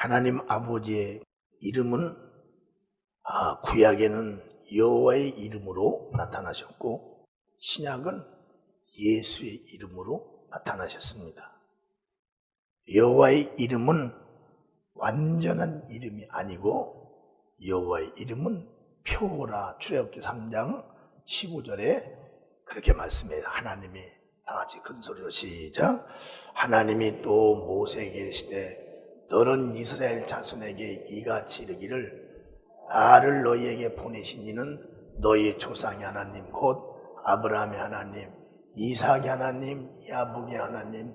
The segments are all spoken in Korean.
하나님 아버지의 이름은 구약에는 여호와의 이름으로 나타나셨고 신약은 예수의 이름으로 나타나셨습니다. 여호와의 이름은 완전한 이름이 아니고 여호와의 이름은 표라. 출애굽기 3장 15절에 그렇게 말씀해요. 하나님이 다같이 큰소리로 시작. 하나님이 또 모세에게 이르시되 너는 이스라엘 자손에게 이같이 이르기를 나를 너희에게 보내신 이는 너희 조상의 하나님 곧 아브라함의 하나님 이삭의 하나님 야복의 하나님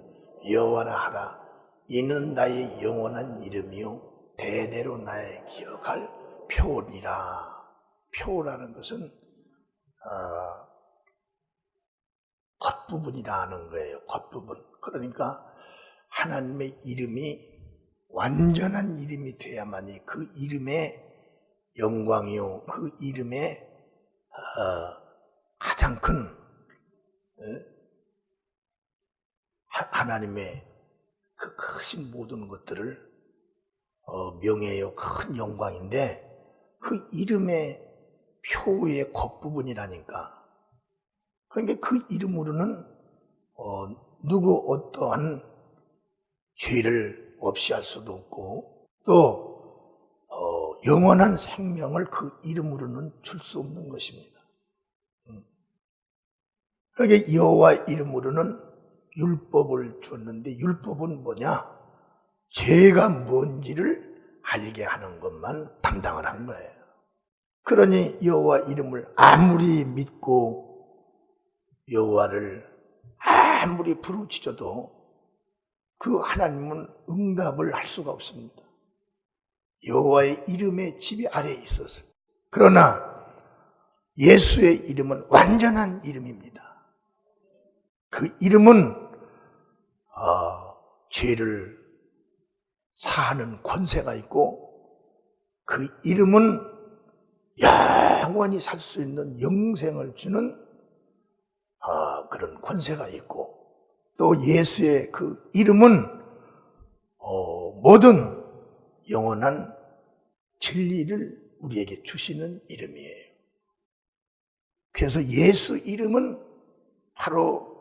여호와라 하라. 이는 나의 영원한 이름이요 대대로 나의 기억할 표니라. 표라는 것은 겉부분이라는 거예요. 겉부분. 그러니까 하나님의 이름이 완전한 이름이 돼야만이 그 이름의 영광이요 그 이름의 가장 큰 하나님의 그 크신 모든 것들을 명예요 큰 영광인데 그 이름의 표의 겉부분이라니까. 그러니까 그 이름으로는 누구 어떠한 죄를 없이 할 수도 없고 또 영원한 생명을 그 이름으로는 줄 수 없는 것입니다. 그러니까 여호와 이름으로는 율법을 줬는데 율법은 뭐냐? 죄가 뭔지를 알게 하는 것만 담당을 한 거예요. 그러니 여호와 이름을 아무리 믿고 여호와를 아무리 부르짖어도 그 하나님은 응답을 할 수가 없습니다. 여호와의 이름의 지배 아래에 있었어요. 그러나 예수의 이름은 완전한 이름입니다. 그 이름은 죄를 사하는 권세가 있고 그 이름은 영원히 살 수 있는 영생을 주는 그런 권세가 있고 또 예수의 그 이름은 모든 영원한 진리를 우리에게 주시는 이름이에요. 그래서 예수 이름은 바로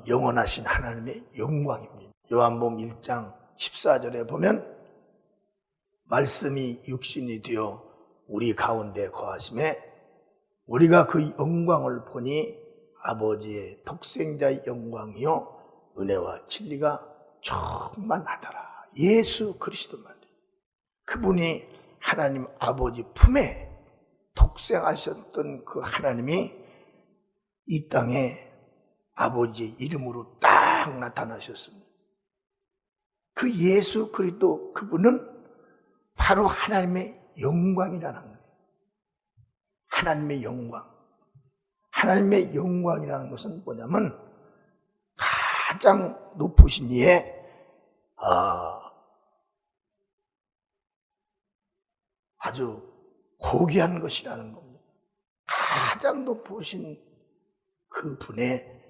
영원하신 하나님의 영광입니다. 요한복음 1장 14절에 보면 말씀이 육신이 되어 우리 가운데 거하심에 우리가 그 영광을 보니 아버지의 독생자의 영광이요 은혜와 진리가 충만하더라. 예수 그리스도 말이에요. 그분이 하나님 아버지 품에 독생하셨던 그 하나님이 이 땅에 아버지의 이름으로 딱 나타나셨습니다. 그 예수 그리스도 그분은 바로 하나님의 영광이라는 거예요. 하나님의 영광. 하나님의 영광이라는 것은 뭐냐면 가장 높으신 이의 아주 고귀한 것이라는 겁니다. 가장 높으신 그 분의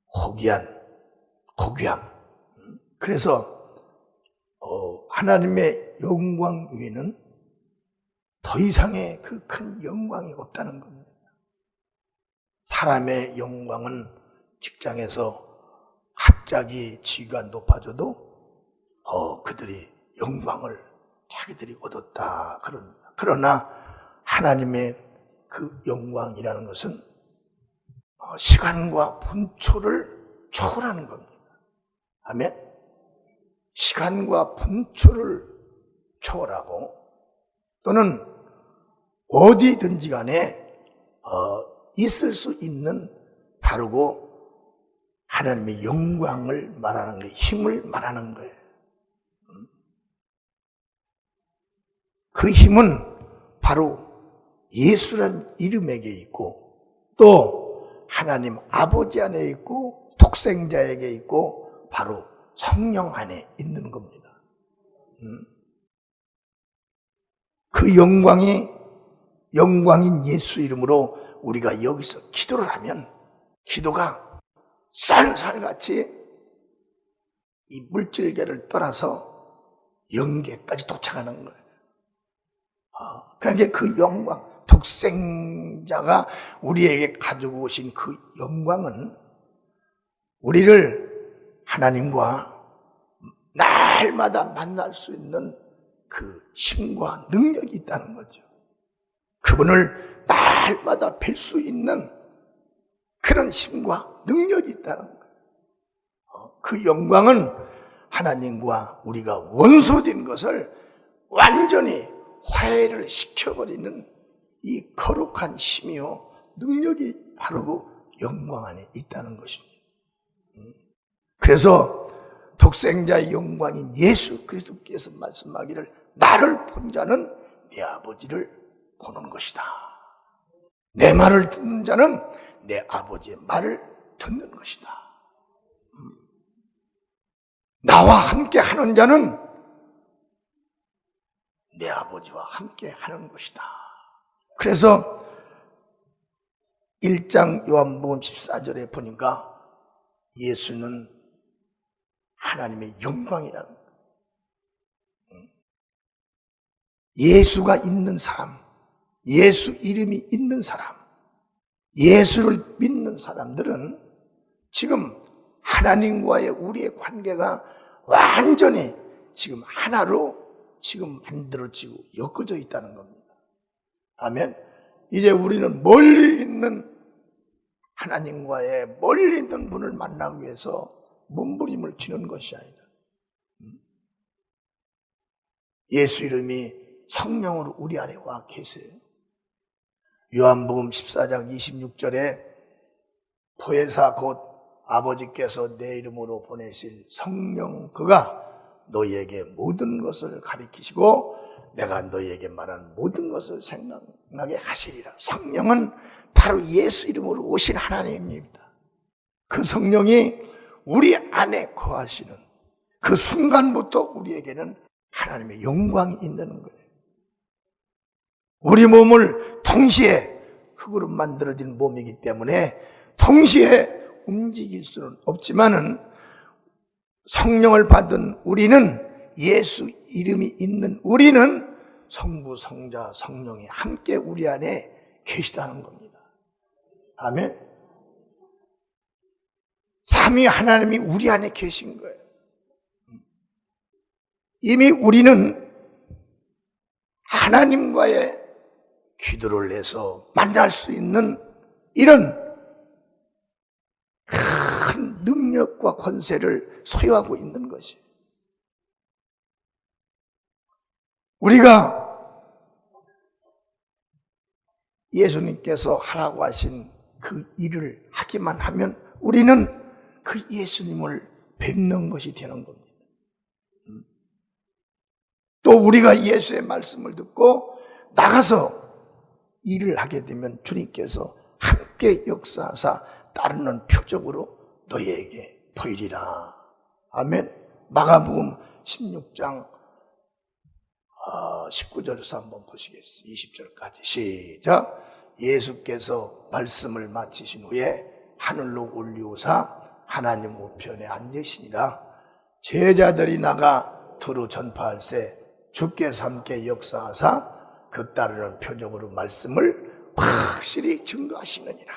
고귀함. 그래서 하나님의 영광 위에는 더 이상의 그 큰 영광이 없다는 겁니다. 사람의 영광은 직장에서 갑자기 지위가 높아져도 그들이 영광을 자기들이 얻었다 그럽니다. 그러나 하나님의 그 영광이라는 것은 시간과 분초를 초월하는 겁니다. 아멘. 시간과 분초를 초월하고 또는 어디든지 간에 있을 수 있는 바르고 하나님의 영광을 말하는 거예요. 힘을 말하는 거예요. 그 힘은 바로 예수란 이름에게 있고 또 하나님 아버지 안에 있고 독생자에게 있고 바로 성령 안에 있는 겁니다. 그 영광인 예수 이름으로 우리가 여기서 기도를 하면 기도가 쌀쌀같이 이 물질계를 떠나서 영계까지 도착하는 거예요. 그러니까 그 영광, 독생자가 우리에게 가지고 오신 그 영광은 우리를 하나님과 날마다 만날 수 있는 그 힘과 능력이 있다는 거죠. 그분을 날마다 뵐 수 있는 그런 힘과 능력이 있다는 거예요. 그 영광은 하나님과 우리가 원수된 것을 완전히 화해를 시켜버리는 이 거룩한 힘이요 능력이 바로 그 영광 안에 있다는 것입니다. 그래서 독생자의 영광인 예수 그리스도께서 말씀하기를 나를 본 자는 내 아버지를 보는 것이다. 내 말을 듣는 자는 내 아버지의 말을 듣는 것이다. 나와 함께 하는 자는 내 아버지와 함께 하는 것이다. 그래서 1장 요한복음 14절에 보니까 예수는 하나님의 영광이라는 거예요. 예수가 있는 사람, 예수 이름이 있는 사람, 예수를 믿는 사람들은 지금 하나님과의 우리의 관계가 완전히 지금 하나로 지금 만들어지고 엮어져 있다는 겁니다. 아멘. 이제 우리는 멀리 있는 하나님과의 멀리 있는 분을 만나기 위해서 몸부림을 치는 것이 아니다. 예수 이름이 성령으로 우리 안에 와 계세요. 요한복음 14장 26절에 보혜사 곧 아버지께서 내 이름으로 보내실 성령 그가 너희에게 모든 것을 가르치시고 내가 너희에게 말한 모든 것을 생각나게 하시리라. 성령은 바로 예수 이름으로 오신 하나님입니다. 그 성령이 우리 안에 거하시는 그 순간부터 우리에게는 하나님의 영광이 있는 거예요. 우리 몸을 동시에 흙으로 만들어진 몸이기 때문에 동시에 움직일 수는 없지만은 성령을 받은 우리는 예수 이름이 있는 우리는 성부, 성자, 성령이 함께 우리 안에 계시다는 겁니다. 아멘. 삼위 하나님이 우리 안에 계신 거예요. 이미 우리는 하나님과의 기도를 해서 만날 수 있는 이런 큰 능력과 권세를 소유하고 있는 것이에요. 우리가 예수님께서 하라고 하신 그 일을 하기만 하면 우리는 그 예수님을 뵙는 것이 되는 겁니다. 또 우리가 예수의 말씀을 듣고 나가서 일을 하게 되면 주님께서 함께 역사하사 따르는 표적으로 너희에게 보이리라. 아멘. 마가복음 16장 19절에서 한번 보시겠습니다. 20절까지 시작. 예수께서 말씀을 마치신 후에 하늘로 올리우사 하나님 우편에 앉으시니라. 제자들이 나가 두루 전파할세 주께서 함께 역사하사 그 따르는 표적으로 말씀을 확실히 증거하시느니라.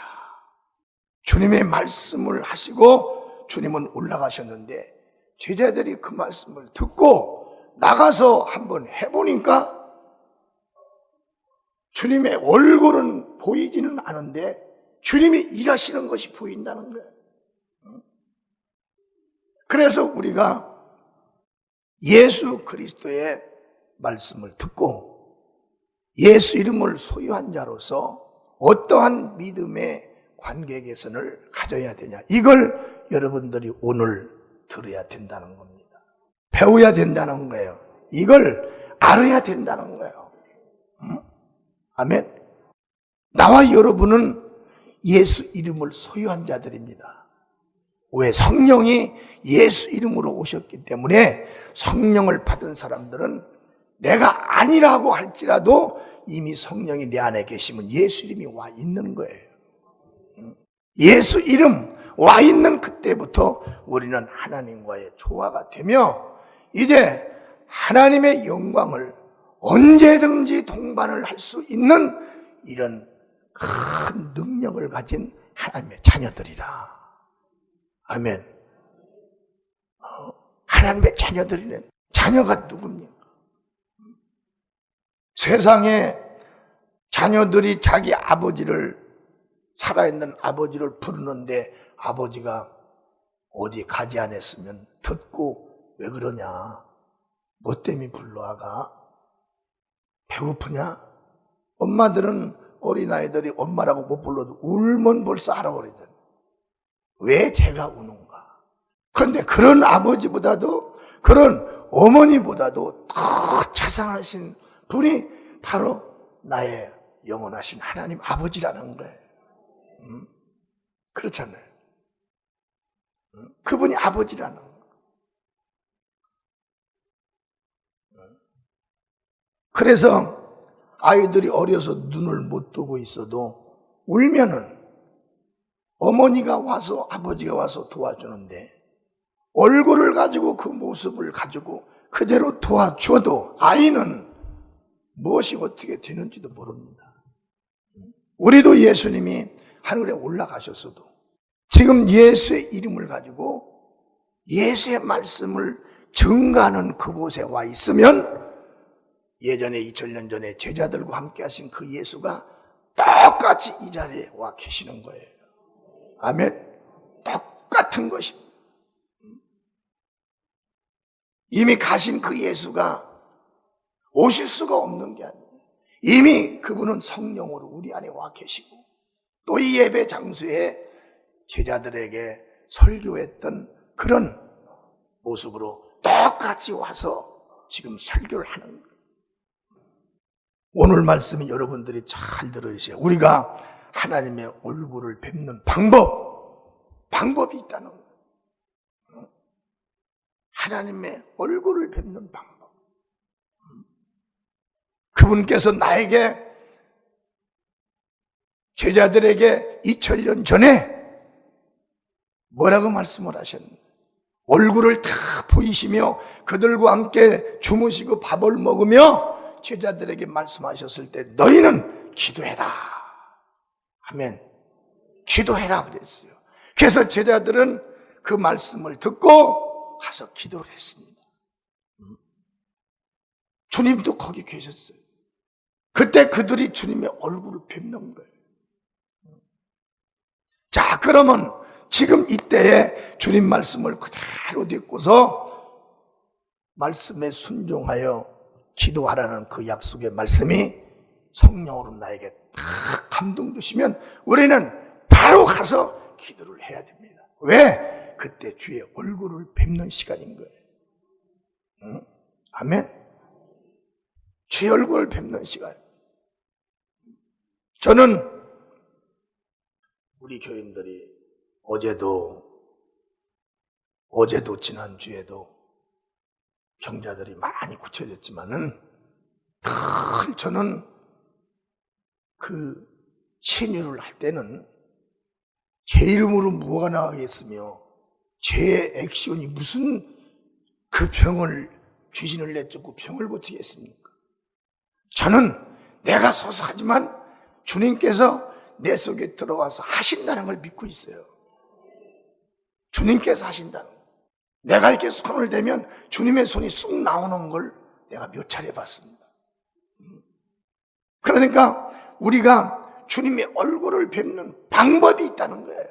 주님의 말씀을 하시고 주님은 올라가셨는데 제자들이 그 말씀을 듣고 나가서 한번 해보니까 주님의 얼굴은 보이지는 않은데 주님이 일하시는 것이 보인다는 거예요. 그래서 우리가 예수 그리스도의 말씀을 듣고 예수 이름을 소유한 자로서 어떠한 믿음의 관계 개선을 가져야 되냐, 이걸 여러분들이 오늘 들어야 된다는 겁니다. 배워야 된다는 거예요. 이걸 알아야 된다는 거예요. 아멘. 나와 여러분은 예수 이름을 소유한 자들입니다. 왜? 성령이 예수 이름으로 오셨기 때문에 성령을 받은 사람들은 내가 아니라고 할지라도 이미 성령이 내 안에 계시면 예수 이름이 와 있는 거예요. 예수 이름 와 있는 그때부터 우리는 하나님과의 조화가 되며 이제 하나님의 영광을 언제든지 동반을 할 수 있는 이런 큰 능력을 가진 하나님의 자녀들이라. 아멘. 하나님의 자녀들이는 자녀가 누굽니까? 세상에 자녀들이 자기 아버지를, 살아있는 아버지를 부르는데 아버지가 어디 가지 않았으면 듣고 왜 그러냐? 뭐 때문에 불러와가? 배고프냐? 엄마들은, 어린아이들이 엄마라고 못 불러도 울면 벌써 알아버리잖아요. 왜 제가 우는가? 그런데 그런 아버지보다도, 그런 어머니보다도 더 자상하신 분이 바로 나의 영원하신 하나님 아버지라는 거예요. 그렇잖아요. 그분이 아버지라는 거예요. 그래서 아이들이 어려서 눈을 못 뜨고 있어도 울면은 어머니가 와서, 아버지가 와서 도와주는데, 얼굴을 가지고 그 모습을 가지고 그대로 도와줘도 아이는 무엇이 어떻게 되는지도 모릅니다. 우리도 예수님이 하늘에 올라가셨어도 지금 예수의 이름을 가지고 예수의 말씀을 증거하는 그곳에 와 있으면, 예전에 2000년 전에 제자들과 함께 하신 그 예수가 똑같이 이 자리에 와 계시는 거예요. 아멘. 똑같은 것입니다. 이미 가신 그 예수가 오실 수가 없는 게 아니에요. 이미 그분은 성령으로 우리 안에 와 계시고, 또 이 예배 장소에 제자들에게 설교했던 그런 모습으로 똑같이 와서 지금 설교를 하는 거예요. 오늘 말씀이 여러분들이 잘 들어주세요. 우리가 하나님의 얼굴을 뵙는 방법이 있다는 거예요. 하나님의 얼굴을 뵙는 방법. 그분께서 나에게, 제자들에게 2000년 전에 뭐라고 말씀을 하셨는지, 얼굴을 다 보이시며 그들과 함께 주무시고 밥을 먹으며 제자들에게 말씀하셨을 때 너희는 기도해라. 아멘. 기도해라 그랬어요. 그래서 제자들은 그 말씀을 듣고 가서 기도를 했습니다. 주님도 거기 계셨어요. 그때 그들이 주님의 얼굴을 뵙는 거예요. 자, 그러면 지금 이때에 주님 말씀을 그대로 듣고서 말씀에 순종하여 기도하라는 그 약속의 말씀이 성령으로 나에게 딱 감동 주시면 우리는 바로 가서 기도를 해야 됩니다. 왜? 그때 주의 얼굴을 뵙는 시간인 거예요. 아멘. 주의 얼굴을 뵙는 시간. 저는 우리 교인들이 어제도 지난주에도 병자들이 많이 고쳐졌지만은 늘 저는 그 신유를 할 때는 제 이름으로 뭐가 나가겠으며 제 액션이 무슨 그 병을, 귀신을 내쫓고 병을 고치겠습니까? 저는 내가 서서 하지만 주님께서 내 속에 들어와서 하신다는 걸 믿고 있어요. 주님께서 하신다는 거. 내가 이렇게 손을 대면 주님의 손이 쑥 나오는 걸 내가 몇 차례 봤습니다. 그러니까 우리가 주님의 얼굴을 뵙는 방법이 있다는 거예요.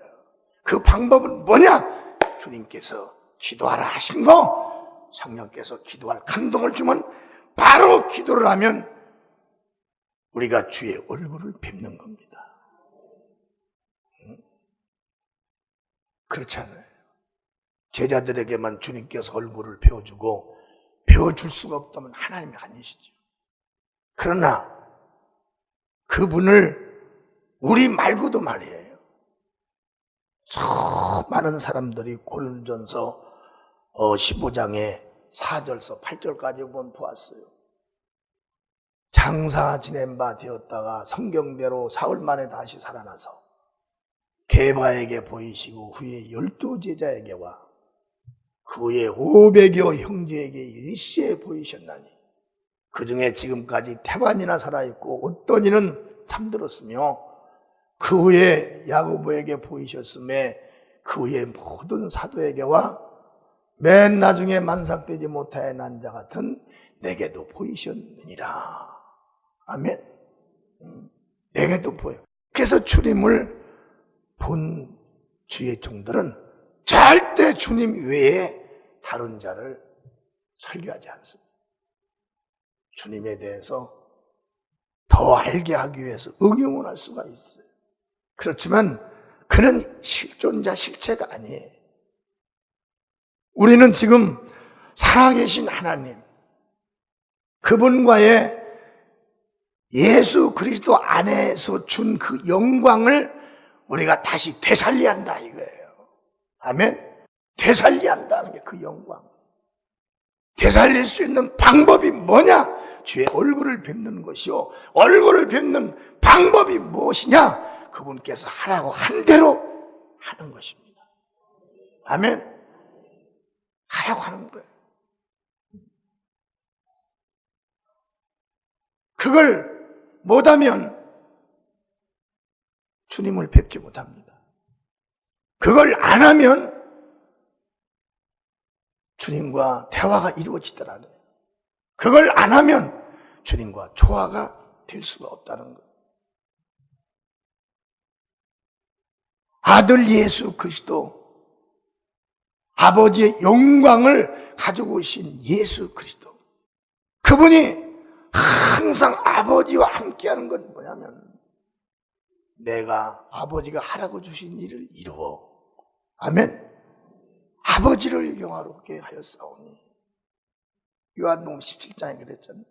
그 방법은 뭐냐? 주님께서 기도하라 하신 거, 성령께서 기도할 감동을 주면 바로 기도를 하면 우리가 주의 얼굴을 뵙는 겁니다. 그렇지 않아요? 제자들에게만 주님께서 얼굴을 배워주고 배워줄 수가 없다면 하나님이 아니시죠. 그러나 그분을 우리 말고도 말이에요. 많은 사람들이 고린도전서 15장에 4절서 8절까지 보았어요. 장사 지낸 바 되었다가 성경대로 사흘 만에 다시 살아나서 게바에게 보이시고 후에 12 제자에게와 그의 500여 형제에게 일시에 보이셨나니 그 중에 지금까지 태반이나 살아있고 어떤 이는 잠들었으며 그 후에 야고보에게 보이셨음에 그 후에 모든 사도에게와 맨 나중에 만삭되지 못하여 난 자 같은 내게도 보이셨느니라. 아멘. 내게도 보여. 그래서 주님을 본 주의 종들은 절대 주님 외에 다른 자를 설교하지 않습니다. 주님에 대해서 더 알게 하기 위해서 응용을 할 수가 있어요. 그렇지만 그는 실존자 실체가 아니에요. 우리는 지금 살아계신 하나님, 그분과의 예수 그리스도 안에서 준 그 영광을 우리가 다시 되살려야 한다 이거예요. 아멘. 되살려야 한다는 게 그 영광. 되살릴 수 있는 방법이 뭐냐? 주의 얼굴을 뵙는 것이요. 얼굴을 뵙는 방법이 무엇이냐? 그분께서 하라고 한 대로 하는 것입니다. 아멘. 하라고 하는 거예요. 그걸 못하면 주님을 뵙지 못합니다. 그걸 안 하면 주님과 대화가 이루어지더라고요. 그걸 안 하면 주님과 조화가 될 수가 없다는 거예요. 아들 예수 그리스도, 아버지의 영광을 가지고 오신 예수 그리스도, 그분이 항상 아버지와 함께하는 건 뭐냐면 내가 아버지가 하라고 주신 일을 이루어. 아멘. 아버지를 영화롭게 하였사오니. 요한복음 17장에 그랬잖아요.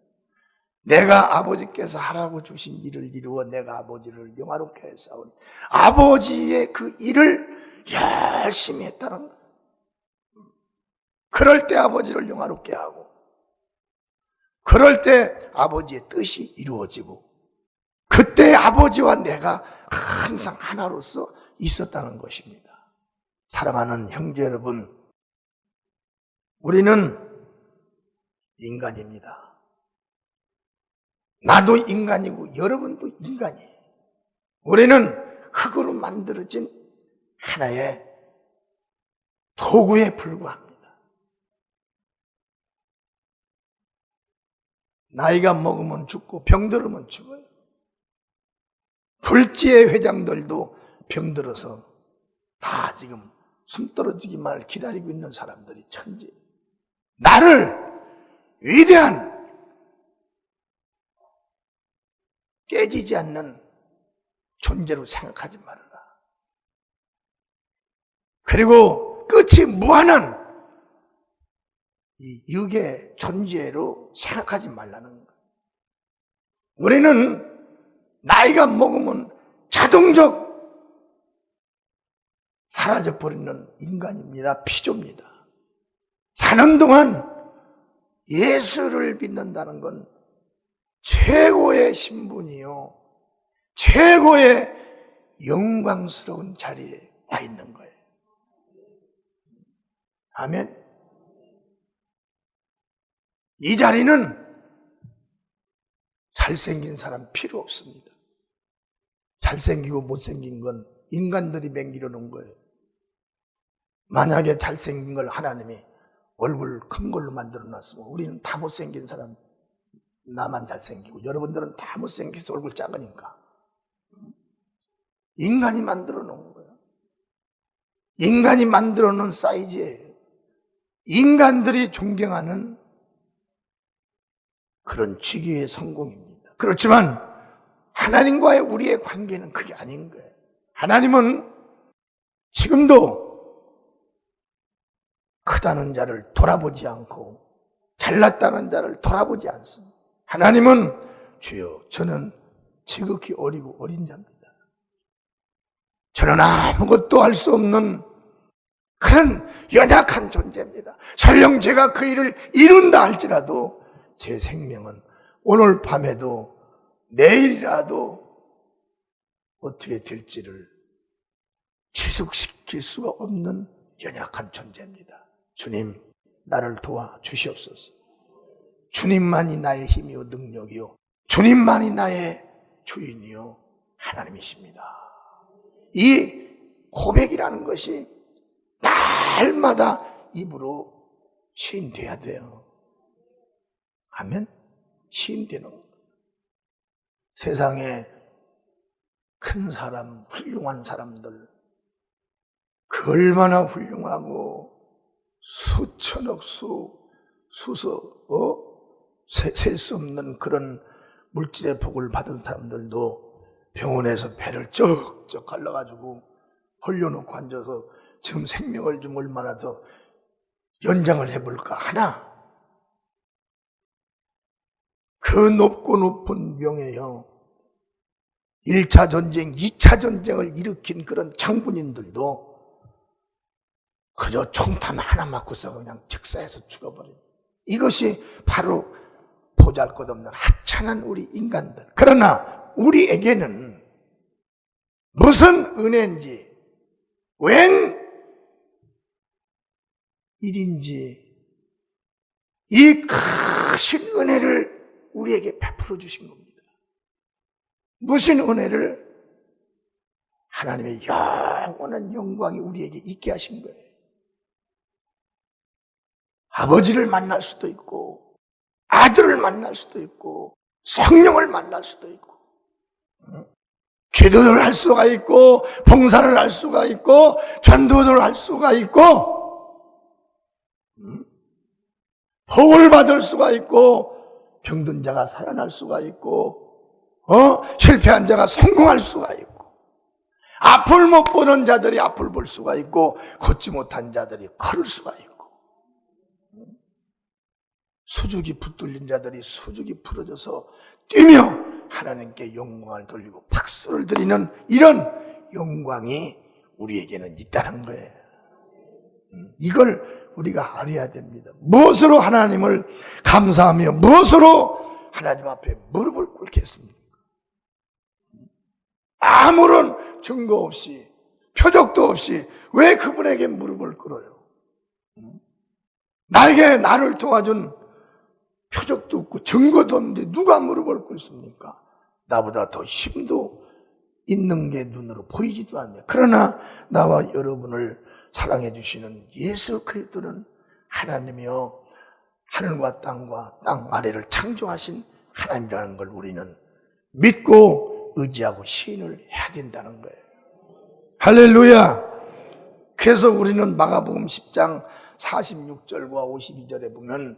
내가 아버지께서 하라고 주신 일을 이루어 내가 아버지를 영화롭게 하였사오니. 아버지의 그 일을 열심히 했다는 거예요. 그럴 때 아버지를 영화롭게 하고, 그럴 때 아버지의 뜻이 이루어지고, 그때 아버지와 내가 항상 하나로서 있었다는 것입니다. 사랑하는 형제 여러분, 우리는 인간입니다. 나도 인간이고 여러분도 인간이에요. 우리는 흙으로 만들어진 하나의 도구에 불과합니다. 나이가 먹으면 죽고 병들으면 죽어요. 불지의 회장들도 병들어서 다 지금 숨 떨어지기만을 기다리고 있는 사람들이 천지. 나를 위대한 깨지지 않는 존재로 생각하지 말아라. 그리고 끝이 무한한 이 육의 존재로 생각하지 말라는 거예요. 우리는 나이가 먹으면 자동적 사라져버리는 인간입니다. 피조입니다. 사는 동안 예수를 믿는다는 건 최고의 신분이요, 최고의 영광스러운 자리에 와 있는 거예요. 아멘. 이 자리는 잘생긴 사람 필요 없습니다. 잘생기고 못생긴 건 인간들이 맹기려 놓은 거예요. 만약에 잘생긴 걸 하나님이 얼굴 큰 걸로 만들어 놨으면 우리는 다 못생긴 사람, 나만 잘생기고 여러분들은 다 못생겨서 얼굴 작으니까. 인간이 만들어 놓은 거예요. 인간이 만들어 놓은 사이즈예요. 인간들이 존경하는 그런 취기의 성공입니다. 그렇지만 하나님과의 우리의 관계는 그게 아닌 거예요. 하나님은 지금도 크다는 자를 돌아보지 않고 잘났다는 자를 돌아보지 않습니다. 하나님은 주여 저는 지극히 어리고 어린 자입니다. 저는 아무것도 할 수 없는 그런 연약한 존재입니다. 설령 제가 그 일을 이룬다 할지라도 제 생명은 오늘 밤에도 내일이라도 어떻게 될지를 지속시킬 수가 없는 연약한 존재입니다. 주님, 나를 도와 주시옵소서. 주님만이 나의 힘이요 능력이요, 주님만이 나의 주인이요 하나님이십니다. 이 고백이라는 것이 날마다 입으로 시인돼야 돼요. 하면 시인되는 거예요. 세상에 큰 사람, 훌륭한 사람들, 그 얼마나 훌륭하고 수천억 셀 수 없는 그런 물질의 복을 받은 사람들도 병원에서 배를 쩍쩍 갈라가지고 홀려놓고 앉아서 지금 생명을 좀 얼마나 더 연장을 해볼까 하나. 그 높고 높은 명예요, 1차 전쟁, 2차 전쟁을 일으킨 그런 장군인들도 그저 총탄 하나 맞고서 그냥 즉사해서 죽어버린, 이것이 바로 보잘것없는 하찮은 우리 인간들. 그러나 우리에게는 무슨 은혜인지, 웬 일인지 이 크신 은혜를 우리에게 베풀어 주신 겁니다. 무슨 은혜를? 하나님의 영원한 영광이 우리에게 있게 하신 거예요. 아버지를 만날 수도 있고, 아들을 만날 수도 있고, 성령을 만날 수도 있고, 기도를 할 수가 있고, 봉사를 할 수가 있고, 전도를 할 수가 있고, 복을 받을 수가 있고, 병든 자가 살아날 수가 있고, 실패한 자가 성공할 수가 있고, 앞을 못 보는 자들이 앞을 볼 수가 있고, 걷지 못한 자들이 걸을 수가 있고, 수족이 붙들린 자들이 수족이 풀어져서 뛰며 하나님께 영광을 돌리고 박수를 드리는 이런 영광이 우리에게는 있다는 거예요. 이걸 우리가 알아야 됩니다. 무엇으로 하나님을 감사하며 무엇으로 하나님 앞에 무릎을 꿇겠습니까? 아무런 증거 없이, 표적도 없이 왜 그분에게 무릎을 꿇어요? 나에게 나를 도와준 표적도 없고 증거도 없는데 누가 무릎을 꿇습니까? 나보다 더 힘도 있는 게 눈으로 보이지도 않네요. 그러나 나와 여러분을 사랑해 주시는 예수 그리스도는 하나님이요, 하늘과 땅과 땅 아래를 창조하신 하나님이라는 걸 우리는 믿고 의지하고 시인을 해야 된다는 거예요. 할렐루야. 그래서 우리는 마가복음 10장 46절과 52절에 보면,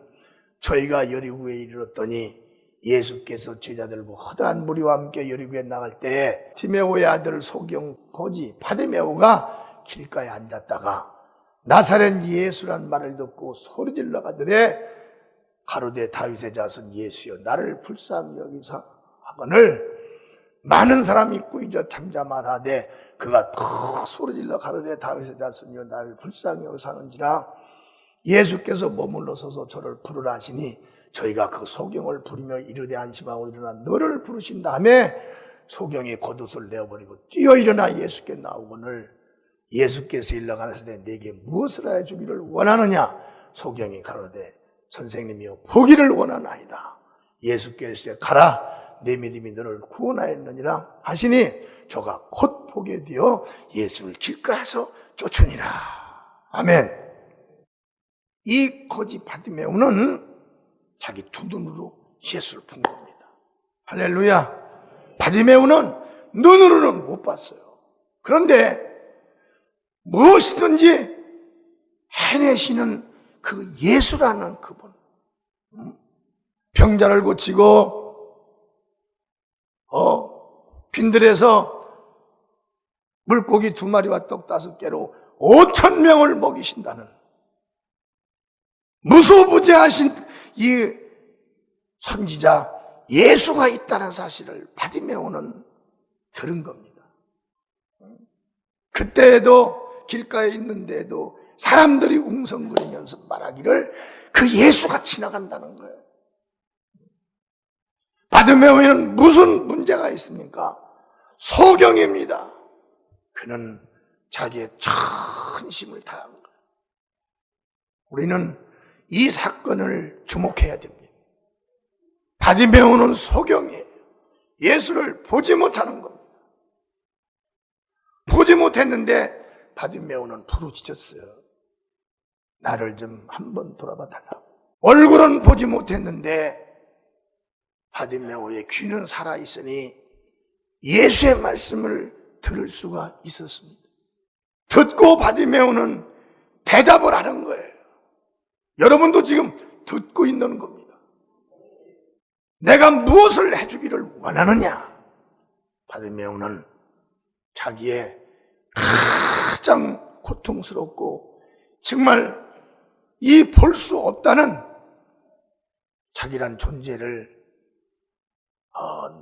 저희가 여리고에 이르렀더니 예수께서 제자들과 허다한 무리와 함께 여리고에 나갈 때 디메오의 아들 소경 고지 바디메오가 길가에 앉았다가 나사렛 예수란 말을 듣고 소리질러 가더래 가로되 다윗의 자손 예수여 나를 불쌍히 여기사 하거늘 많은 사람이 꾸짖어 잠잠하되 그가 더 소리질러 가로되 다윗의 자손이여 나를 불쌍히 여기사 하는지라 예수께서 머물러 서서 저를 부르라 하시니 저희가 그 소경을 부르며 이르되 안심하고 일어나 너를 부르신 다음에 소경이 겉옷을 내어버리고 뛰어 일어나 예수께 나오거늘 예수께서 일러가라사대 내게 무엇을 하여 주기를 원하느냐? 소경이 가로되 선생님이여 보기를 원하나이다. 예수께서 가라 내 믿음이 너를 구원하였느니라 하시니 저가 곧 보게 되어 예수를 길가에서 쫓으니라. 아멘. 이 거지 바디메오는 자기 두 눈으로 예수를 본 겁니다. 할렐루야. 바디메오는 눈으로는 못 봤어요. 그런데 무엇이든지 해내시는 그 예수라는 그분, 병자를 고치고 빈들에서 물고기 2마리와 떡 5개로 5,000명을 먹이신다는 무소부재하신 이 선지자 예수가 있다는 사실을 바디메오는 들은 겁니다. 그때에도 길가에 있는데도 사람들이 웅성거리면서 말하기를 그 예수가 지나간다는 거예요. 바디메오에는 무슨 문제가 있습니까? 소경입니다. 그는 자기의 전심을 다한 거예요. 우리는 이 사건을 주목해야 됩니다. 바디메오는 소경이에요. 예수를 보지 못하는 겁니다. 보지 못했는데 바디메오는 부르짖었어요. 나를 좀 한번 돌아봐 달라고. 얼굴은 보지 못했는데 바디메오의 귀는 살아있으니 예수의 말씀을 들을 수가 있었습니다. 듣고 바디메오는 대답을 하는 거예요. 여러분도 지금 듣고 있는 겁니다. 내가 무엇을 해주기를 원하느냐? 바디메오는 자기의 가장 고통스럽고 정말 이 볼 수 없다는 자기란 존재를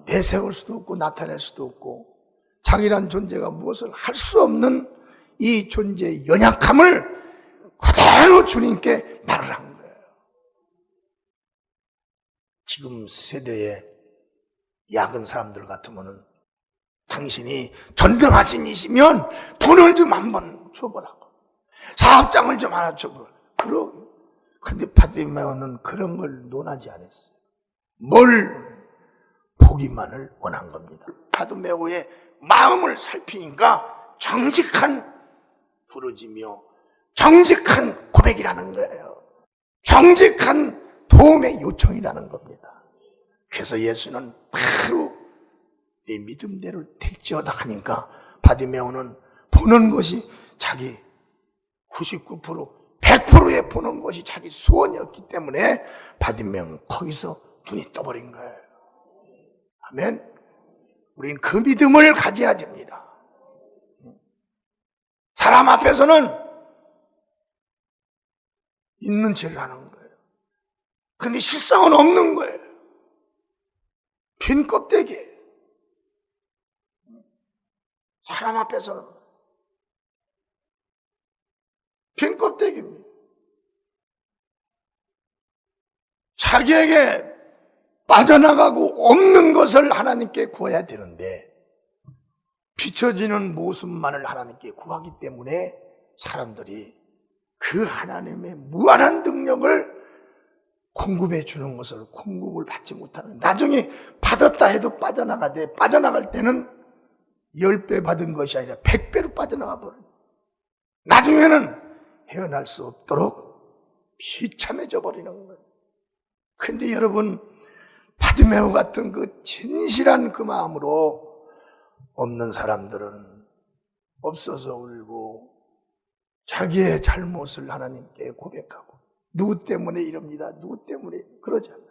내세울 수도 없고 나타낼 수도 없고 자기란 존재가 무엇을 할 수 없는 이 존재의 연약함을 그대로 주님께 말을 한 거예요. 지금 세대의 야근 사람들 같으면은 당신이 전등하신이시면 돈을 좀 한번 줘보라고, 사업장을 좀 하나 줘보라고. 그런데 바디메오는 그런 걸 논하지 않았어요. 뭘 보기만을 원한 겁니다. 바디메오의 마음을 살피니까 정직한 부르짖으며 정직한 고백이라는 거예요. 정직한 도움의 요청이라는 겁니다. 그래서 예수는 바로 내 믿음대로 될지어다 하니까 바디메오는 보는 것이 자기 99% 100%의 보는 것이 자기 소원이었기 때문에 바디메오는 거기서 눈이 떠버린 거예요. 아멘. 우린 그 믿음을 가져야 됩니다. 사람 앞에서는 있는 죄를 하는 거예요. 근데 실상은 없는 거예요. 빈 껍데기. 사람 앞에서는 빈 껍데기입니다. 자기에게 빠져나가고 없는 것을 하나님께 구해야 되는데 비춰지는 모습만을 하나님께 구하기 때문에 사람들이 그 하나님의 무한한 능력을 공급해 주는 것을 공급을 받지 못하는, 나중에 받았다 해도 빠져나가되 빠져나갈 때는 10배 받은 것이 아니라 100배로 빠져나가 버려요. 나중에는 헤어날 수 없도록 비참해져 버리는 거예요. 근데 여러분, 바디메오 같은 그 진실한 그 마음으로 없는 사람들은 없어서 울고 자기의 잘못을 하나님께 고백하고, 누구 때문에 이럽니다, 누구 때문에 그러잖아요.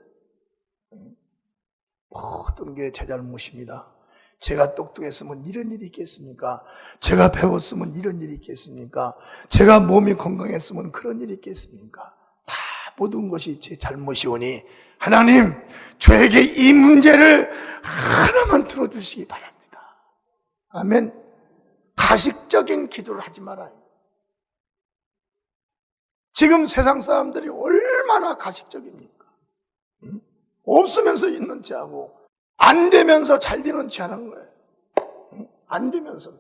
모든 게 제 잘못입니다. 제가 똑똑했으면 이런 일이 있겠습니까? 제가 배웠으면 이런 일이 있겠습니까? 제가 몸이 건강했으면 그런 일이 있겠습니까? 다 모든 것이 제 잘못이오니 하나님, 저에게 이 문제를 하나만 들어주시기 바랍니다. 아멘. 가식적인 기도를 하지 말아요. 지금 세상 사람들이 얼마나 가식적입니까? 없으면서 있는 체하고 안 되면서 잘 되는 체 하는 거예요. 안 되면서.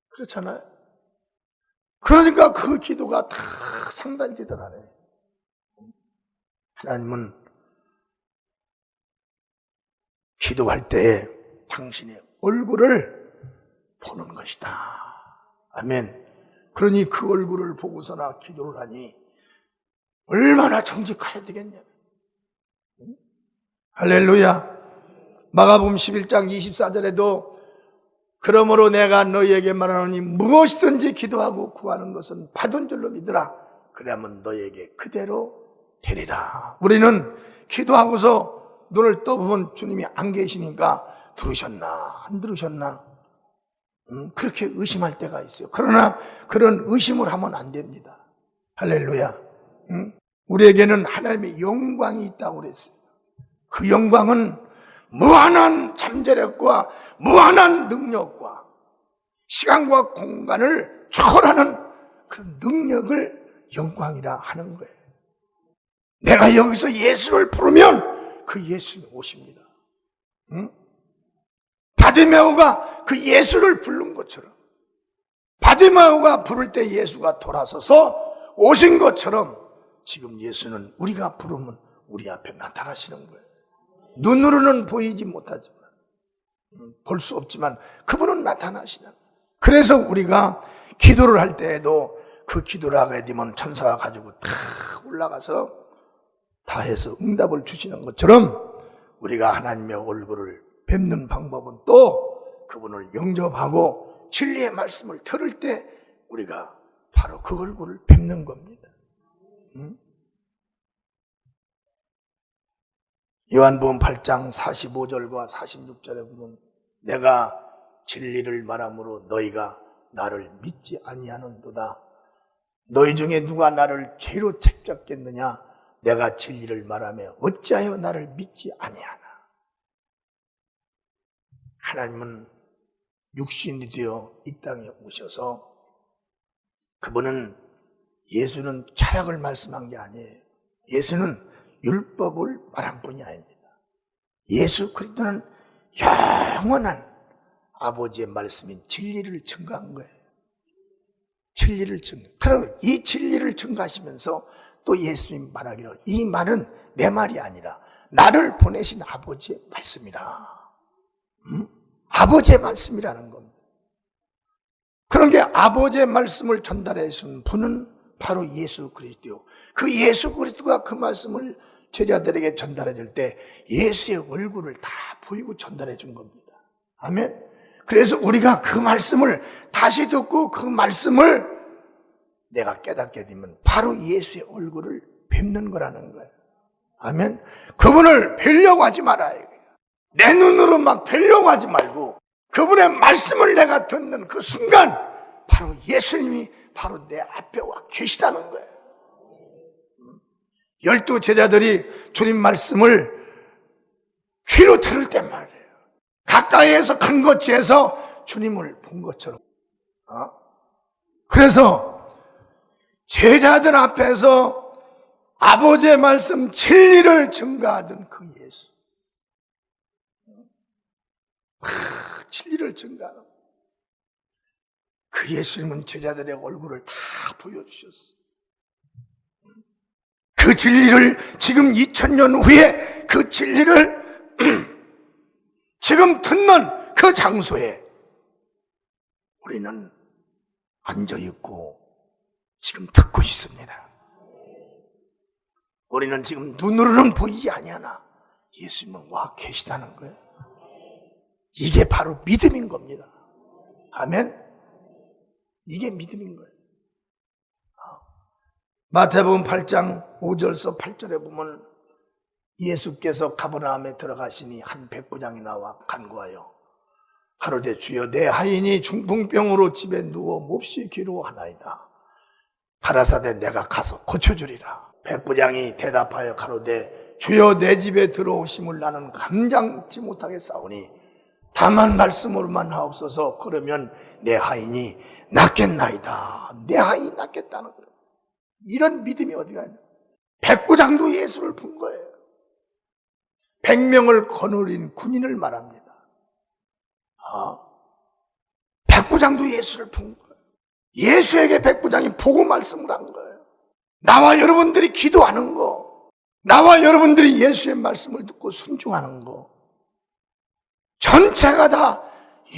그렇잖아요. 그러니까 그 기도가 다 상달되더라네. 하나님은 기도할 때 당신의 얼굴을 보는 것이다. 아멘. 그러니 그 얼굴을 보고서나 기도를 하니 얼마나 정직해야 되겠냐. 할렐루야. 마가복음 11장 24절에도 그러므로 내가 너희에게 말하노니 무엇이든지 기도하고 구하는 것은 받은 줄로 믿으라. 그러면 너희에게 그대로 되리라. 우리는 기도하고서 눈을 떠보면 주님이 안 계시니까 들으셨나 안 들으셨나 그렇게 의심할 때가 있어요. 그러나 그런 의심을 하면 안 됩니다. 할렐루야. 우리에게는 하나님의 영광이 있다고 그랬어요. 그 영광은 무한한 잠재력과 무한한 능력과 시간과 공간을 초월하는 그런 능력을 영광이라 하는 거예요. 내가 여기서 예수를 부르면 그 예수님이 오십니다. 바디메오가 그 예수를 부른 것처럼, 바디메오가 부를 때 예수가 돌아서서 오신 것처럼 지금 예수는 우리가 부르면 우리 앞에 나타나시는 거예요. 눈으로는 보이지 못하지만, 볼 수 없지만 그분은 나타나시는 거예요. 그래서 우리가 기도를 할 때에도 그 기도를 하게 되면 천사가 가지고 다 올라가서 다 해서 응답을 주시는 것처럼 우리가 하나님의 얼굴을 뵙는 방법은 또 그분을 영접하고 진리의 말씀을 들을 때 우리가 바로 그 얼굴을 뵙는 겁니다. 요한복음 8장 45절과 46절에 보면 내가 진리를 말함으로 너희가 나를 믿지 아니하는도다. 너희 중에 누가 나를 죄로 책잡겠느냐? 내가 진리를 말하며 어찌하여 나를 믿지 아니하나? 하나님은 육신이 되어 이 땅에 오셔서 그분은 예수는 철학을 말씀한 게 아니에요. 예수는 율법을 말한 분이 아닙니다. 예수 그리스도는 영원한 아버지의 말씀인 진리를 증거한 거예요. 진리를 증거. 그러면 이 진리를 증거하시면서 또 예수님 말하기를 이 말은 내 말이 아니라 나를 보내신 아버지의 말씀이라. 아버지의 말씀이라는 겁니다. 그런 게 아버지의 말씀을 전달해 준 분은 바로 예수 그리스도요. 그 예수 그리스도가 그 말씀을 제자들에게 전달해 줄 때 예수의 얼굴을 다 보이고 전달해 준 겁니다. 아멘. 그래서 우리가 그 말씀을 다시 듣고 그 말씀을 내가 깨닫게 되면 바로 예수의 얼굴을 뵙는 거라는 거예요. 아멘. 그분을 뵈려고 하지 말아요. 내 눈으로 막 뵈려고 하지 말고 그분의 말씀을 내가 듣는 그 순간 바로 예수님이 바로 내 앞에 와 계시다는 거예요. 12 제자들이 주님 말씀을 귀로 들을 때 말이에요. 가까이에서 큰 거치에서 주님을 본 것처럼. 그래서 제자들 앞에서 아버지의 말씀 진리를 증거하던 그 예수. 진리를 증거하는 그 예수님은 제자들의 얼굴을 다 보여주셨어요. 그 진리를 지금 2000년 후에 그 진리를 지금 듣는 그 장소에 우리는 앉아있고 지금 듣고 있습니다. 우리는 지금 눈으로는 보이지 아니하나 예수님은 와 계시다는 거예요. 이게 바로 믿음인 겁니다. 아멘. 이게 믿음인 거예요. 마태복음 8장 5절서 8절에 보면 예수께서 가버나움에 들어가시니 한 백부장이 나와 간구하여 가로되 주여 내 하인이 중풍병으로 집에 누워 몹시 괴로워하나이다. 가라사대 내가 가서 고쳐주리라. 백부장이 대답하여 가로되 주여 내 집에 들어오심을 나는 감당치 못하게 싸우니 다만 말씀으로만 하옵소서. 그러면 내 하인이 낫겠나이다. 내 하인이 낫겠다는 거예요. 이런 믿음이 어디가 있나? 백부장도 예수를 본 거예요. 100명을 거느린 군인을 말합니다. 백부장도 예수를 본 거예요. 예수에게 백부장이 보고 말씀을 한 거예요. 나와 여러분들이 기도하는 거, 나와 여러분들이 예수의 말씀을 듣고 순종하는 거, 전체가 다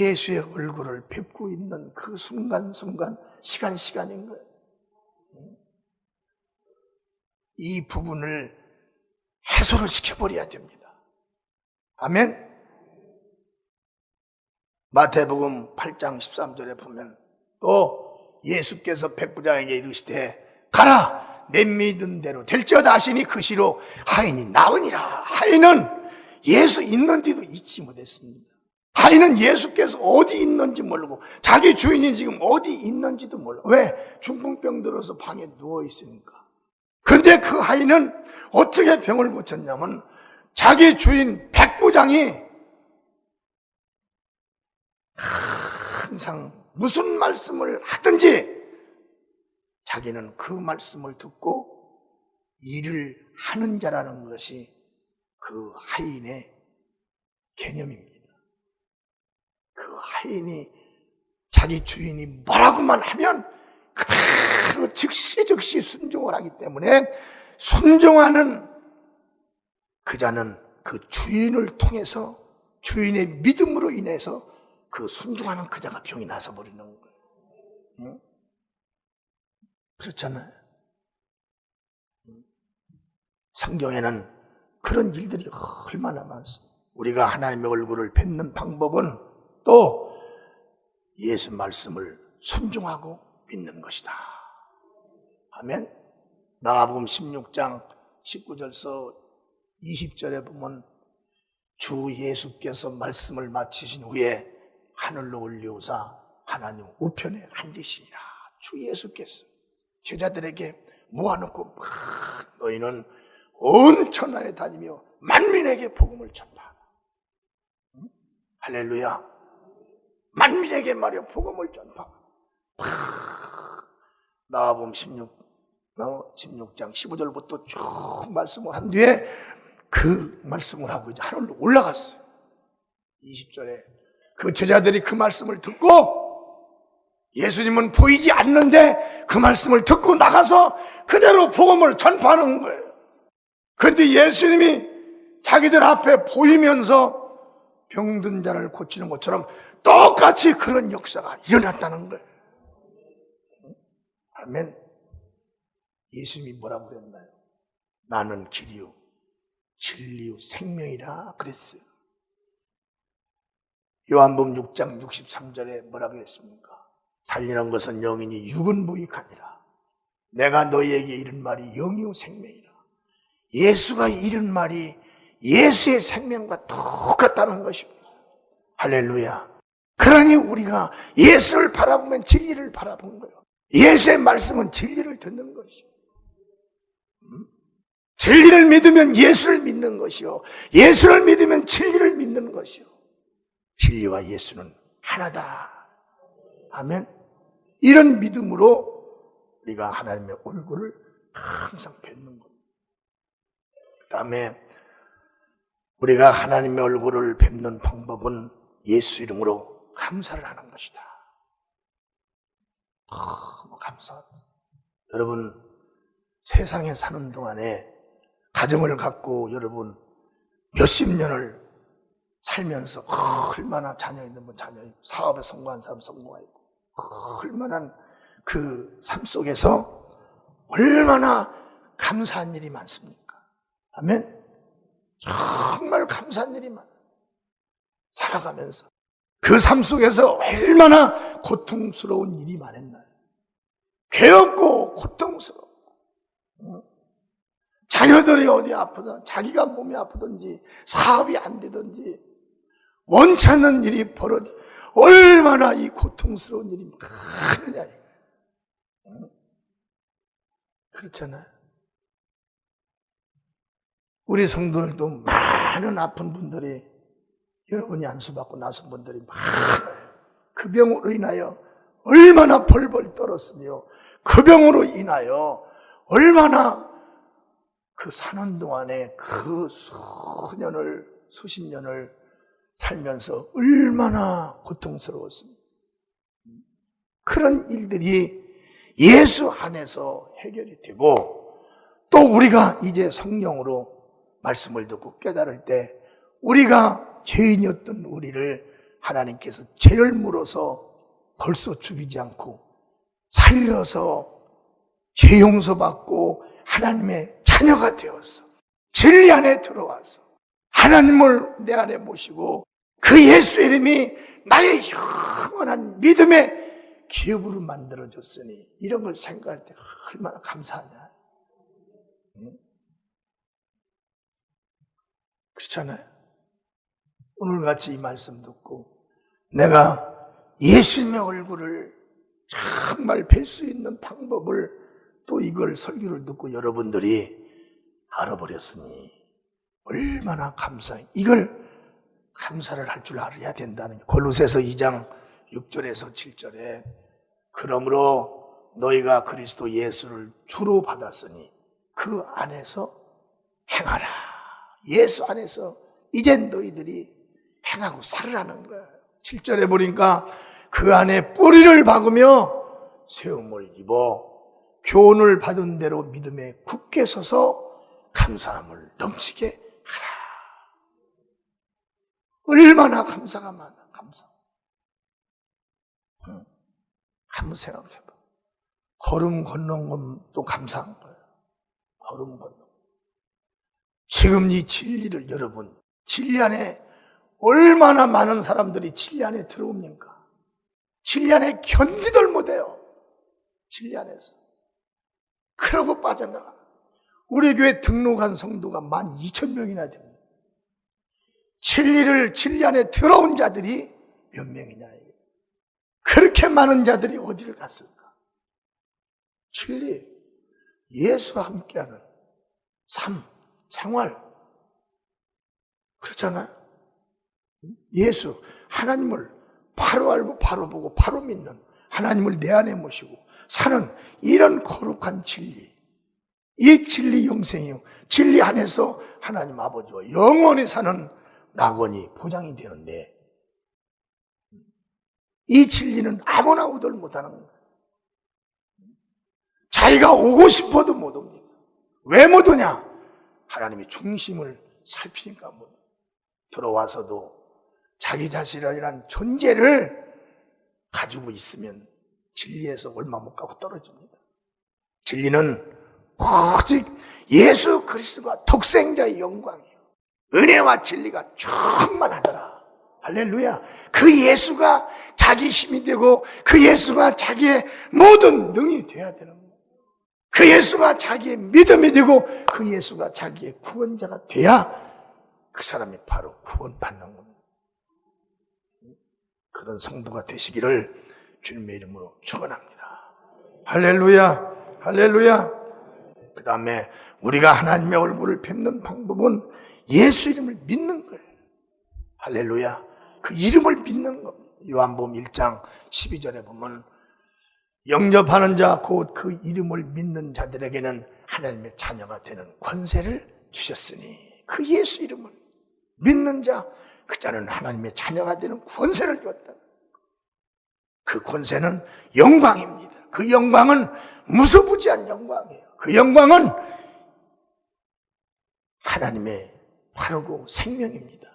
예수의 얼굴을 뵙고 있는 그 순간순간, 시간인 거예요. 이 부분을 해소를 시켜버려야 됩니다. 아멘. 마태복음 8장 13절에 보면 또 예수께서 백부장에게 이르시되 가라 내 믿은 대로 될지어다 하시니 그 시로 하인이 나으니라. 하인은 예수 있는지도 잊지 못했습니다. 하인은 예수께서 어디 있는지 모르고 자기 주인이 지금 어디 있는지도 몰라. 왜? 중풍병 들어서 방에 누워 있으니까. 근데 그 하인은 어떻게 병을 고쳤냐면 자기 주인 백부장이 항상 무슨 말씀을 하든지 자기는 그 말씀을 듣고 일을 하는 자라는 것이 그 하인의 개념입니다. 그 하인이 자기 주인이 뭐라고만 하면 그대로 즉시 순종을 하기 때문에 순종하는 그 자는 그 주인을 통해서 주인의 믿음으로 인해서 그 순종하는 그 자가 병이 나서 버리는 거예요. 응? 그렇잖아요. 성경에는 그런 일들이 얼마나 많습니다. 우리가 하나님의 얼굴을 뵙는 방법은 또 예수 말씀을 순종하고 믿는 것이다. 아멘. 마가복음 16장 19절서 20절에 보면 주 예수께서 말씀을 마치신 후에 하늘로 올려오사 하나님 우편에 앉으시니라. 주 예수께서 제자들에게 모아놓고 너희는 온 천하에 다니며 만민에게 복음을 전파하라. 할렐루야. 만민에게 말이야 복음을 전파하라. 마가복음 16장 15절부터 쭉 말씀을 한 뒤에 그 말씀을 하고 이제 하늘로 올라갔어요. 20절에 그 제자들이 그 말씀을 듣고 예수님은 보이지 않는데 그 말씀을 듣고 나가서 그대로 복음을 전파하는 거예요. 그런데 예수님이 자기들 앞에 보이면서 병든 자를 고치는 것처럼 똑같이 그런 역사가 일어났다는 거예요. 아멘. 예수님이 뭐라고 그랬나요? 나는 길이요 진리요 생명이라 그랬어요. 요한복음 6장 63절에 뭐라고 했습니까? 살리는 것은 영이니 육은 무익하니라. 내가 너희에게 이른 말이 영이요 생명이라. 예수가 이른 말이 예수의 생명과 똑같다는 것입니다. 할렐루야. 그러니 우리가 예수를 바라보면 진리를 바라본 거예요. 예수의 말씀은 진리를 듣는 것이요. 진리를 믿으면 예수를 믿는 것이요. 예수를 믿으면 진리를 믿는 것이요. 진리와 예수는 하나다. 아멘. 이런 믿음으로 우리가 하나님의 얼굴을 항상 뵙는 겁니다. 그 다음에 우리가 하나님의 얼굴을 뵙는 방법은 예수 이름으로 감사를 하는 것이다. 너무 감사합니다. 여러분, 세상에 사는 동안에 가정을 갖고 여러분 몇십 년을 살면서 얼마나 자녀 있는 분 자녀 있고 사업에 성공한 사람 성공하고 얼마나 그 삶 속에서 얼마나 감사한 일이 많습니까? 아멘. 정말 감사한 일이 많아요. 살아가면서 그 삶 속에서 얼마나 고통스러운 일이 많았나요? 괴롭고 고통스럽고 자녀들이 어디 아프든 자기가 몸이 아프든지 사업이 안 되든지 원치 않는 일이 벌어지 얼마나 이 고통스러운 일이 많으냐. 그렇잖아요. 우리 성도들도 많은 아픈 분들이 여러분이 안수받고 나선 분들이 많아요. 그 병으로 인하여 얼마나 벌벌 떨었으며 그 병으로 인하여 얼마나 그 사는 동안에 그 수십 년을 살면서 얼마나 고통스러웠습니다. 그런 일들이 예수 안에서 해결이 되고 또 우리가 이제 성령으로 말씀을 듣고 깨달을 때 우리가 죄인이었던 우리를 하나님께서 죄를 물어서 벌써 죽이지 않고 살려서 죄 용서받고 하나님의 자녀가 되어서 진리 안에 들어와서 하나님을 내 안에 모시고 그 예수 이름이 나의 영원한 믿음의 기업으로 만들어졌으니 이런 걸 생각할 때 얼마나 감사하냐. 그렇잖아요. 오늘같이 이 말씀 듣고 내가 예수님의 얼굴을 정말 뵐 수 있는 방법을 또 이걸 설교를 듣고 여러분들이 알아버렸으니 얼마나 감사해. 이걸 감사를 할 줄 알아야 된다는 게 골로새서 2장 6절에서 7절에 그러므로 너희가 그리스도 예수를 주로 받았으니 그 안에서 행하라. 예수 안에서 이젠 너희들이 행하고 살으라는 거야. 7절에 보니까 그 안에 뿌리를 박으며 세움을 입어 교훈을 받은 대로 믿음에 굳게 서서 감사함을 넘치게 하라. 얼마나 감사가 많아, 감사. 한번 생각해봐. 걸음 걷는 것도 감사한 거예요. 걸음 걷는 거. 지금 이 진리를 여러분, 진리 안에 얼마나 많은 사람들이 진리 안에 들어옵니까? 진리 안에 견디들 못해요. 진리 안에서. 그러고 빠져나가. 우리 교회 등록한 성도가 12,000명이나 됩니다. 진리 안에 들어온 자들이 몇 명이냐. 그렇게 많은 자들이 어디를 갔을까? 진리, 예수와 함께하는 삶, 생활. 그렇잖아요? 예수, 하나님을 바로 알고 바로 보고 바로 믿는 하나님을 내 안에 모시고 사는 이런 거룩한 진리. 이 진리 영생이요. 진리 안에서 하나님 아버지와 영원히 사는 낙원이 보장이 되는데 이 진리는 아무나 오들 못하는 거예요. 자기가 오고 싶어도 못 옵니다. 왜 못 오냐? 하나님의 중심을 살피니까 못 옵니다. 들어와서도 자기 자신이라는 존재를 가지고 있으면 진리에서 얼마 못 가고 떨어집니다. 진리는 오직 예수 그리스도가 독생자의 영광이에요. 은혜와 진리가 충만하더라. 할렐루야. 그 예수가 자기 힘이 되고 그 예수가 자기의 모든 능이 되어야 되는 거예요. 그 예수가 자기의 믿음이 되고 그 예수가 자기의 구원자가 돼야 그 사람이 바로 구원받는 겁니다. 그런 성도가 되시기를 주님의 이름으로 축원합니다. 할렐루야. 할렐루야. 그 다음에 우리가 하나님의 얼굴을 뵙는 방법은 예수 이름을 믿는 거예요. 할렐루야. 그 이름을 믿는 겁니다. 요한복음 1장 12절에 보면 영접하는 자 곧 그 이름을 믿는 자들에게는 하나님의 자녀가 되는 권세를 주셨으니 그 예수 이름을 믿는 자 그 자는 하나님의 자녀가 되는 권세를 주었다. 그 권세는 영광입니다. 그 영광은 무소부지한 영광이에요. 그 영광은 하나님의 바르고 생명입니다.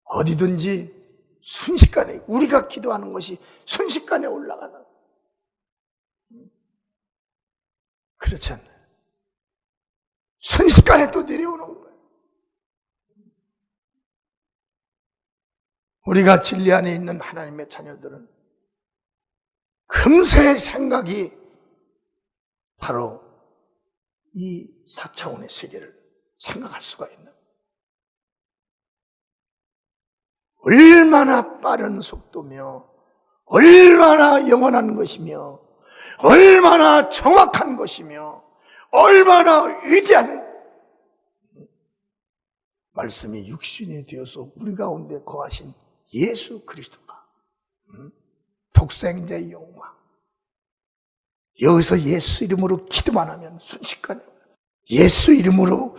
어디든지 순식간에 우리가 기도하는 것이 순식간에 올라가는 그렇지 않나요? 순식간에 또 내려오는 거예요. 우리가 진리 안에 있는 하나님의 자녀들은 금세 생각이 바로 이 4차원의 세계를 생각할 수가 있는 얼마나 빠른 속도며 얼마나 영원한 것이며 얼마나 정확한 것이며 얼마나 위대한 말씀이 육신이 되어서 우리 가운데 거하신 예수 그리스도가 독생자의 영광. 여기서 예수 이름으로 기도만 하면 순식간에 예수 이름으로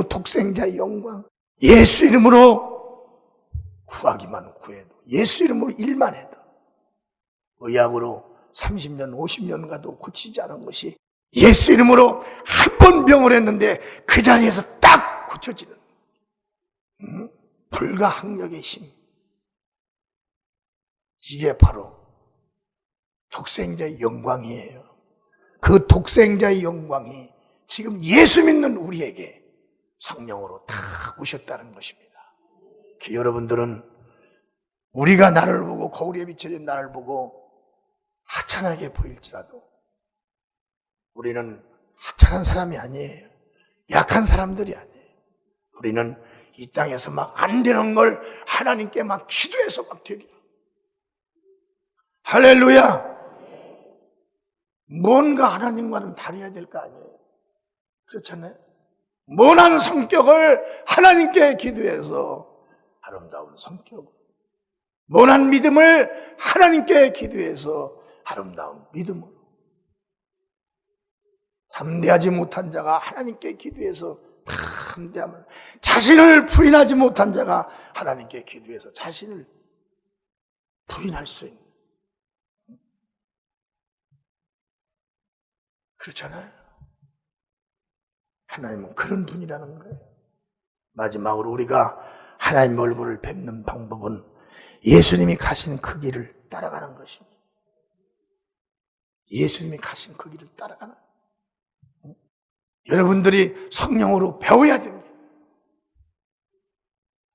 독생자의 영광, 예수 이름으로 구하기만 구해도, 예수 이름으로 일만 해도 의학으로 30년 50년 가도 고치지 않은 것이 예수 이름으로 한 번 병을 했는데 그 자리에서 딱 고쳐지는 불가항력의 힘. 이게 바로 독생자의 영광이에요. 그 독생자의 영광이 지금 예수 믿는 우리에게 성령으로 다 오셨다는 것입니다. 여러분들은 우리가 나를 보고 거울에 비춰진 나를 보고 하찮게 보일지라도 우리는 하찮은 사람이 아니에요. 약한 사람들이 아니에요. 우리는 이 땅에서 막 안 되는 걸 하나님께 막 기도해서 막 되게. 할렐루야. 뭔가 하나님과는 다르야 될 거 아니에요. 그렇잖아요. 모난 성격을 하나님께 기도해서 아름다운 성격을, 모난 믿음을 하나님께 기도해서 아름다운 믿음으로, 담대하지 못한 자가 하나님께 기도해서 담대함을, 자신을 부인하지 못한 자가 하나님께 기도해서 자신을 부인할 수 있는 그렇잖아요. 하나님은 그런 분이라는 거예요. 마지막으로 우리가 하나님 얼굴을 뵙는 방법은 예수님이 가신 그 길을 따라가는 것입니다. 예수님이 가신 그 길을 따라가는. 여러분들이 성령으로 배워야 됩니다.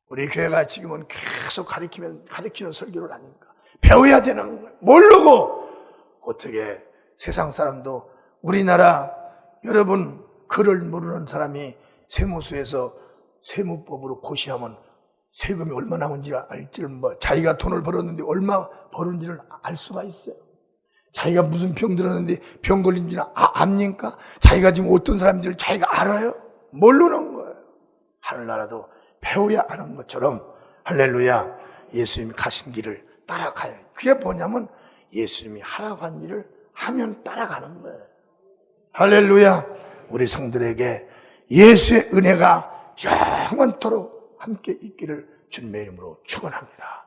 우리 교회가 지금은 계속 가르치는 설교를 하니까 배워야 되는 거예요. 모르고 어떻게 세상 사람도 우리나라 여러분 글을 모르는 사람이 세무서에서 세무법으로 고시하면 세금이 얼마 나온지 알지를 자기가 돈을 벌었는데 얼마 벌었는지를 알 수가 있어요. 자기가 무슨 병 들었는데 병 걸린지는 압니까? 자기가 지금 어떤 사람인지를 자기가 알아요? 모르는 거예요. 하늘나라도 배워야 하는 것처럼 할렐루야 예수님이 가신 길을 따라가요. 그게 뭐냐면 예수님이 하라고 한 일을 하면 따라가는 거예요. 할렐루야 우리 성들에게 예수의 은혜가 영원토록 함께 있기를 주님의 이름으로 축원합니다.